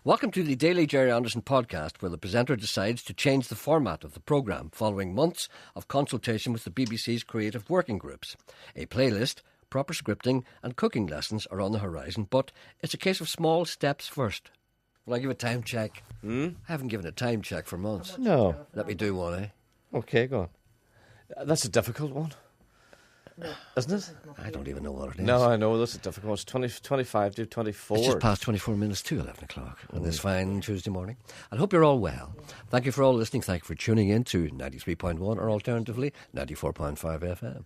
Welcome to the Daily Jerry Anderson podcast, where the presenter decides to change the format of the programme following months of consultation with the BBC's creative working groups. A playlist, proper scripting and cooking lessons are on the horizon, but it's a case of small steps first. Will I give a time check? I haven't given a time check for months. No. Let me do one, eh? Okay, go on. That's a difficult one, isn't it? I don't even know what it is. No, I know, that's a difficult one. It's 25 to 24. It's just past 24 minutes to 11 o'clock on this fine Tuesday morning. I hope you're all well. Thank you for all listening. Thank you for tuning in to 93.1 or alternatively 94.5 FM.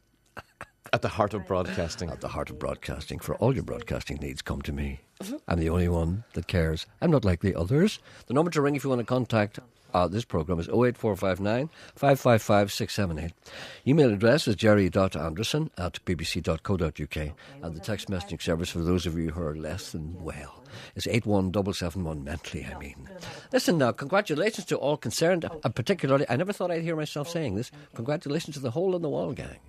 At the heart of broadcasting. At the heart of broadcasting. For all your broadcasting needs, come to me. I'm the only one that cares. I'm not like the others. The number to ring if you want to contact this programme is 08459 555 678. Email address is jerry.anderson@bbc.co.uk, and the text messaging service for those of you who are less than well is 81771 mentally, I mean. Listen now, congratulations to all concerned, and particularly, I never thought I'd hear myself saying this, congratulations to the Hole in the Wall gang.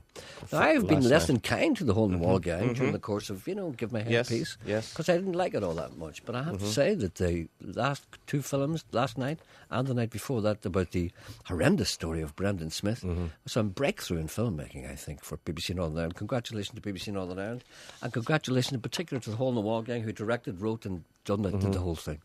Now, I've been less than kind to the Hole in the Wall gang during the course of, give my head a piece. Yes. Because I didn't like it all that much. But I have to say that the last two films, last night and the night before that, about the horrendous story of Brendan Smith, was some breakthrough in filmmaking, I think, for BBC Northern Ireland. Congratulations to BBC Northern Ireland. And congratulations in particular to the Hole in the Wall gang, who directed, wrote and did the whole thing.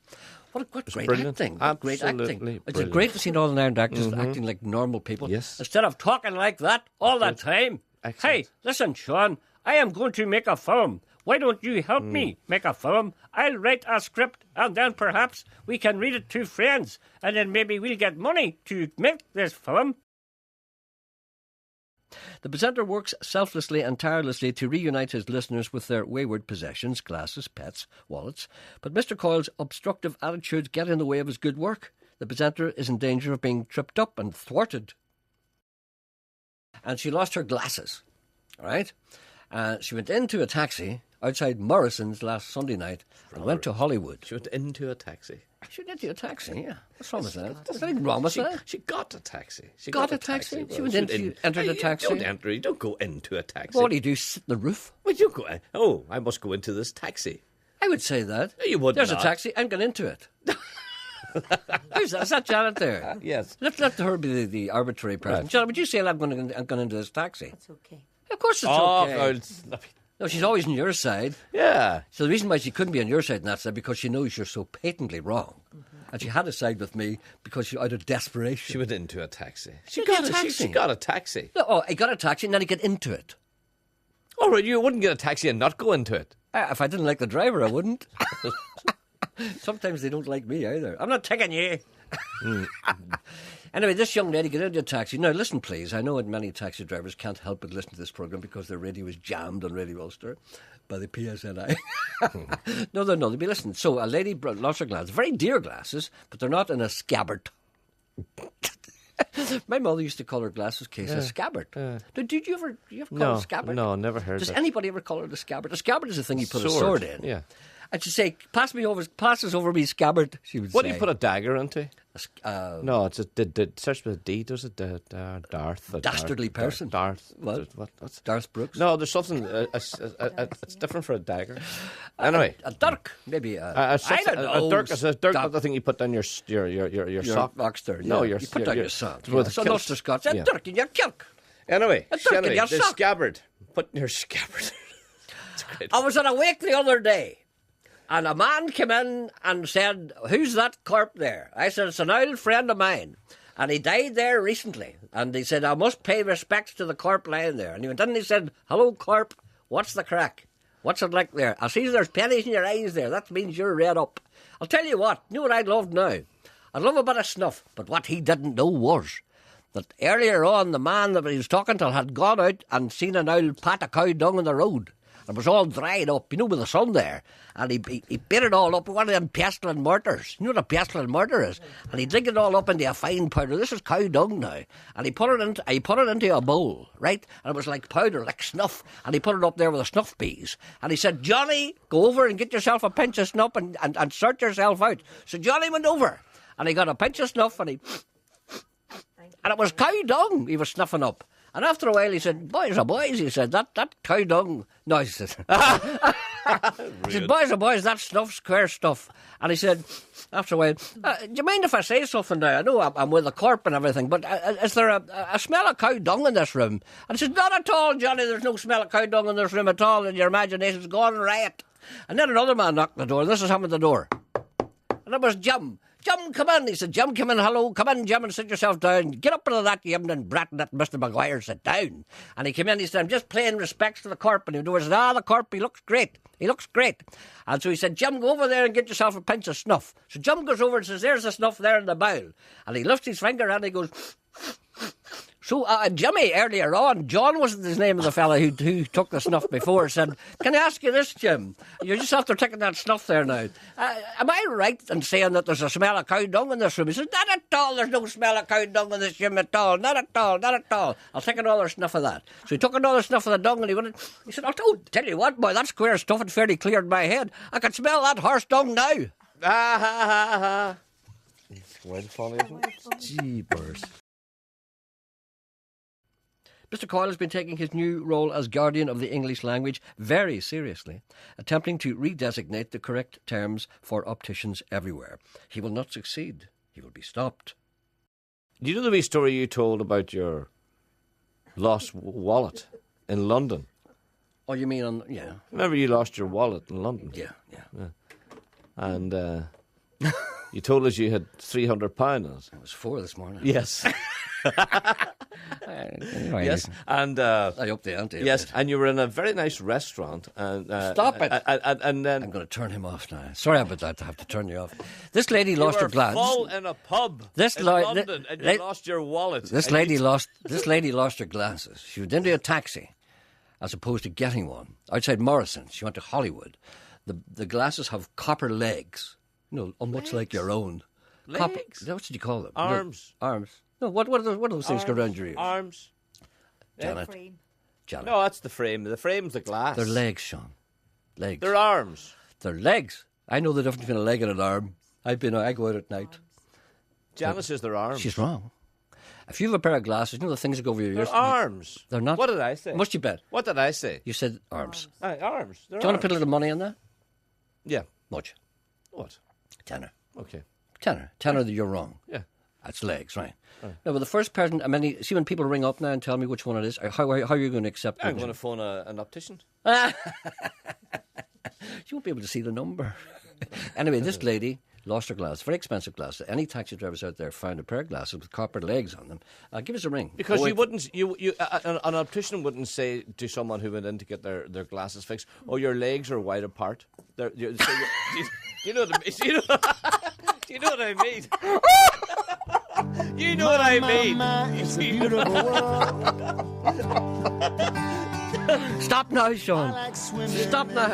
What great brilliant. acting. Absolutely Great acting. brilliant. It's great to see Northern Ireland actors acting like normal people. Yes. Instead of talking like that all the time. Excellent. Hey, listen, Sean, I am going to make a film. Why don't you help me make a film? I'll write a script, and then perhaps we can read it to friends, and then maybe we'll get money to make this film. The presenter works selflessly and tirelessly to reunite his listeners with their wayward possessions, glasses, pets, wallets. But Mr. Coyle's obstructive attitudes get in the way of his good work. The presenter is in danger of being tripped up and thwarted. And she lost her glasses, all right? She went into a taxi outside Morrison's last Sunday night and went to Hollywood. She went into a taxi. She went into a taxi, yeah. What's wrong with that? There's nothing wrong with that. She got a taxi. She got a taxi? She went into, entered a taxi? You don't go into a taxi. What do you do, sit on the roof? Well, you go, oh, I must go into this taxi. I would say that. You would There's not. a taxi, I'm going into it. Who's that? Is that Janet there? Yes. Let her be the arbitrary person. Right. Janet, would you say I'm going into this taxi? That's okay. Of course it's okay. No, she's always on your side. Yeah. So the reason why she couldn't be on your side on that side, because she knows you're so patently wrong. And she had to side with me because she, out of desperation. She went into a taxi. She got a taxi. She got a taxi. No, I got a taxi and then I get into it. All right, you wouldn't get a taxi and not go into it. If I didn't like the driver, I wouldn't. Sometimes they don't like me either. I'm not taking you. Anyway, this young lady got into a taxi. Now, listen, please. I know that many taxi drivers can't help but listen to this programme because their radio is jammed on Radio Ulster by the PSNI. No, they'll be listening. So a lady lost her glasses. Very dear glasses, but they're not in a scabbard. My mother used to call her glasses case a scabbard. Did you ever call it a scabbard? No, never heard Does that. anybody ever call it a scabbard? A scabbard is a thing you put a sword in. Yeah. And she'd say, passes over me scabbard, she would say. What do you put a dagger into? No, it's starts with a D, does it? Darth. Dastardly person. Darth. What's Darth Brooks? No, there's something, it's different for a dagger. Anyway. A dirk, maybe. I don't know. A dirk is a dirk, not the thing you put down your sock. Oxter, yeah. No, you put down your sock. With So Ulster Scots, a dirk in your kilk. Anyway, a dirk in your the sock. scabbard. Put in your scabbard. It's great. I was at a wake the other day. And a man came in and said, "Who's that corp there?" I said, "It's an old friend of mine. And he died there recently." And he said, "I must pay respects to the corp lying there." And he went in and he said, "Hello, corp. What's the crack? What's it like there? I see there's pennies in your eyes there. That means you're red up. I'll tell you what. You know what I'd love now? I'd love a bit of snuff." But what he didn't know was that earlier on the man that he was talking to had gone out and seen an old pat of cow dung on the road. It was all dried up, with the sun there. And he bit it all up with one of them pestle and mortars. You know what a pestle and mortar is? And he dig it all up into a fine powder. This is cow dung now. And he put it into a bowl, right? And it was like powder, like snuff. And he put it up there with the snuff bees. And he said, "Johnny, go over and get yourself a pinch of snuff and sort yourself out." So Johnny went over. And he got a pinch of snuff and it was cow dung he was snuffing up. And after a while he said, "Boys, he said, that cow dung." No, he said... He said, boys, oh boys, that stuff's queer stuff. And he said, after a while, do you mind if I say something now? I know I'm with the corp and everything, but is there a smell of cow dung in this room? And he said, not at all, Johnny, there's no smell of cow dung in this room at all, and your imagination's gone riot. And then another man knocked on the door. This is him at the door. And it was Jim. Jim, come in. He said, Jim, come in. Hello. Come in, Jim, and sit yourself down. Get up into that, you evening brat, and let Mr. Maguire sit down. And he came in. He said, I'm just paying respects to the corp. And he said, the corp, he looks great. He looks great. And so he said, Jim, go over there and get yourself a pinch of snuff. So Jim goes over and says, there's the snuff there in the bowl. And he lifts his finger and he goes... So Jimmy, earlier on, John wasn't his name of the fella who took the snuff before, said, can I ask you this, Jim? You're just after taking that snuff there now. Am I right in saying that there's a smell of cow dung in this room? He said, not at all, there's no smell of cow dung in this room at all, not at all, not at all. I'll take another snuff of that. So he took another snuff of the dung and he said, oh, tell you what, boy, that's queer stuff. It fairly cleared my head. I can smell that horse dung now. Ah, ha, ha, ha. It's quite funny, isn't it? Jeepers. Mr. Coyle has been taking his new role as guardian of the English language very seriously, attempting to redesignate the correct terms for opticians everywhere. He will not succeed. He will be stopped. Do you know the wee story you told about your lost wallet in London? Oh, you mean yeah. Remember you lost your wallet in London? Yeah. And you told us you had £300 in it. It was 4 this morning. Yes. Anyway, yes, and I up the ante. Yes, and you were in a very nice restaurant. And stop it! And then I'm going to turn him off now. Sorry about that. I have to turn you off. This lady lost her glasses. Full in a pub in London, and you lost your wallet. This lady lost her glasses. She went into a taxi, as opposed to getting one outside Morrison. She went to Hollywood. The glasses have copper legs, much like your own. Legs? Copper, what did you call them? Arms. Arms. No, what are those things go around your ears? Arms. Janet. No, that's the frame. The frame's the glass. They're legs, Sean. Legs. They're arms. They're legs. I know the difference between a leg and an arm. I go out at night. Janice says they're arms. She's wrong. If you have a pair of glasses, the things that go over your ears. They're arms. They're not. What did I say? Must you bet? What did I say? You said arms. Arms. Do you want to put a little money on that? Yeah. Much. What? Tenner. Okay. Tenner, you're wrong. Yeah. That's legs, right? No, but the first person, see when people ring up now and tell me which one it is, how are you going to accept it? I'm going to phone an optician. You won't be able to see the number. Anyway, this lady lost her glasses, very expensive glasses. Any taxi drivers out there found a pair of glasses with copper legs on them. Give us a ring. Because an optician wouldn't say to someone who went in to get their glasses fixed, "Oh, your legs are wide apart." Do you know what I mean? Do you know what I mean? You know what I mean. It's a beautiful world. Stop now, Sean. Stop now.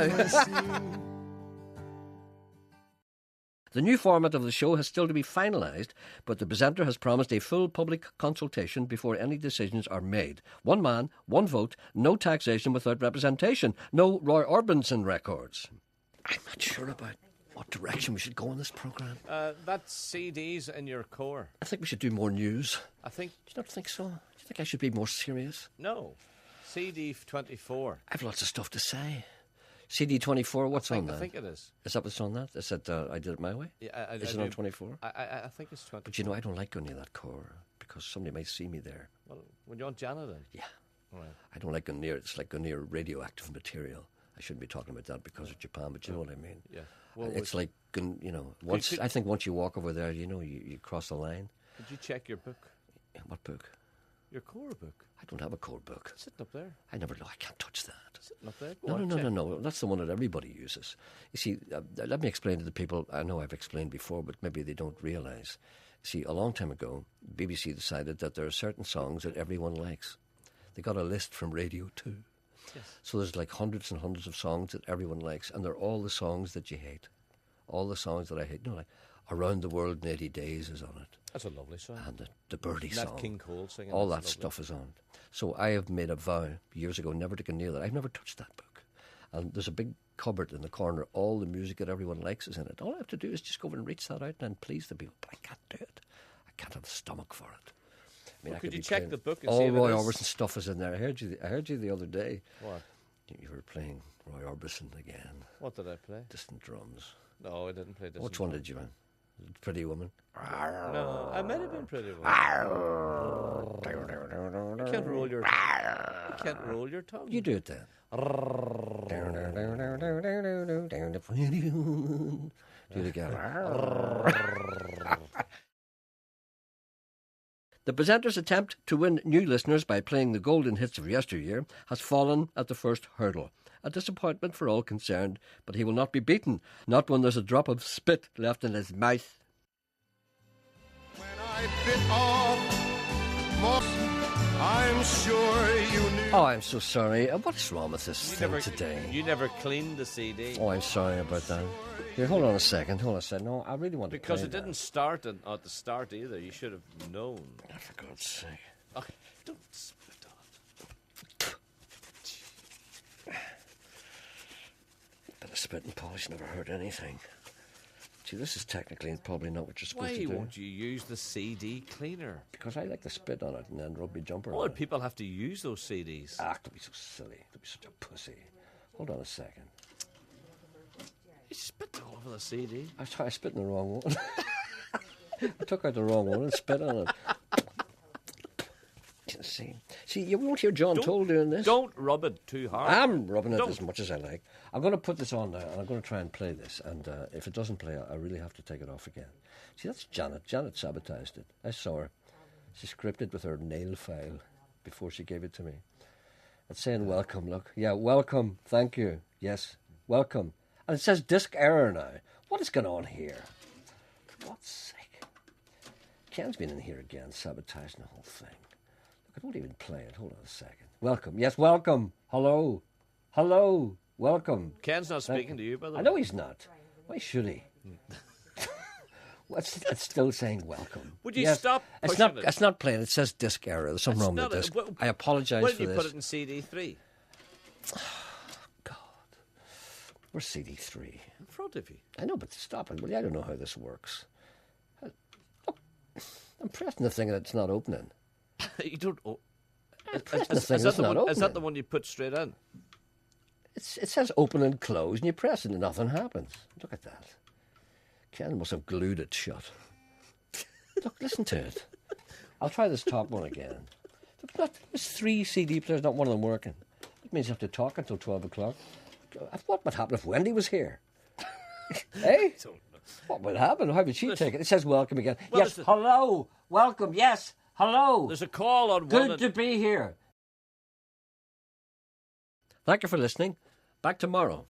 The new format of the show has still to be finalised, but the presenter has promised a full public consultation before any decisions are made. One man, one vote, no taxation without representation, no Roy Orbison records. I'm not sure about what direction we should go in this programme. That's CDs in your core. I think we should do more news. Do you not think so? Do you think I should be more serious? No. CD 24. I have lots of stuff to say. CD 24, what's on that? I think it is. Is that what's on that? Is it I Did It My Way? Yeah, is it on 24? I think it's 24. But I don't like going near that core because somebody might see me there. Well, would you want Janet then? Yeah. All right. I don't like going near it. It's like going near radioactive material. I shouldn't be talking about that because of Japan, but you know what I mean. Yeah. Well, it's like, I think once you walk over there, you cross the line. Could you check your book? What book? Your core book. I don't have a core book. Sitting up there. I can't touch that. Sitting up there. No. That's the one that everybody uses. You see, let me explain to the people. I know I've explained before, but maybe they don't realise. See, a long time ago, BBC decided that there are certain songs that everyone likes. They got a list from Radio 2. Yes. So there's like hundreds and hundreds of songs that everyone likes, and they're all the songs that you hate. All the songs that I hate. Like Around the World in 80 Days is on it. That's a lovely song. And the Birdie song. Nat King Cole singing. All that stuff is on. So I have made a vow years ago never to go near that. I've never touched that book. And there's a big cupboard in the corner. All the music that everyone likes is in it. All I have to do is just go over and reach that out and please the people. But I can't do it. I can't have the stomach for it. Could you check the book and all see Roy Orbison stuff is in there. I heard you the other day. What? You were playing Roy Orbison again. What did I play? Distant drums. No, I didn't play this. Which one did you win? Pretty Woman? No, I might have been Pretty Woman. You can't roll your tongue. You do it then. Do it again. The presenter's attempt to win new listeners by playing the golden hits of yesteryear has fallen at the first hurdle. A disappointment for all concerned, but he will not be beaten, not when there's a drop of spit left in his mouth. When I bit off most, I'm sure you knew. Oh, I'm so sorry. What is wrong with this thing today? You never cleaned the CD. Oh, I'm sorry about that. Here, hold on a second. No, I really want to Because play it didn't start at the start either. You should have known. that. For God's sake. Oh, don't spit on it. Bit of spit and polish never hurt anything. Gee, this is technically probably not what you're supposed Why to do. won't you use the CD cleaner? Because I like to spit on it and then rub my jumper Why on would it. people have to use those CDs? Don't be so silly. Don't be such a pussy. Hold on a second. You spit all over the CD. I spit in the wrong one. I took out the wrong one and spit on it. See, you won't hear John Toll doing this. Don't rub it too hard. I'm rubbing it Don't. as much as I like. I'm going to put this on now, and I'm going to try and play this. And if it doesn't play, I really have to take it off again. See, that's Janet. Janet sabotaged it. I saw her. She scripted with her nail file before she gave it to me. It's saying welcome, look. Yeah, welcome. Thank you. Yes, welcome. And it says disc error now. What is going on here? For God's sake. Ken's been in here again, sabotaging the whole thing. Look, I won't even play it. Hold on a second. Welcome. Yes, welcome. Hello. Hello. Welcome. Ken's not speaking to you, by the way. I know he's not. Why should he? It's still saying welcome. Would you stop It's pushing not. it? It's not playing. It says disc error. There's something wrong with the disc. I apologise Why for did you this. put it in CD3? God. Where's CD3? In front of you. I know, but stop it. Well, I don't know how this works. Look, I'm pressing the thing and it's not opening. You don't... Oh. I'm pressing the thing and it's not opening. Is that the one you put straight in? It says open and close, and you press it and nothing happens. Look at that. Ken must have glued it shut. Look, listen to it. I'll try this top one again. Look, there's 3 CD players, not one of them working. That means you have to talk until 12 o'clock. What would happen if Wendy was here? Eh? What would happen? How would she take it? It says welcome again. Well, yes, hello. Welcome. Yes, hello. There's a call on one. Good to be here. Thank you for listening. Back tomorrow.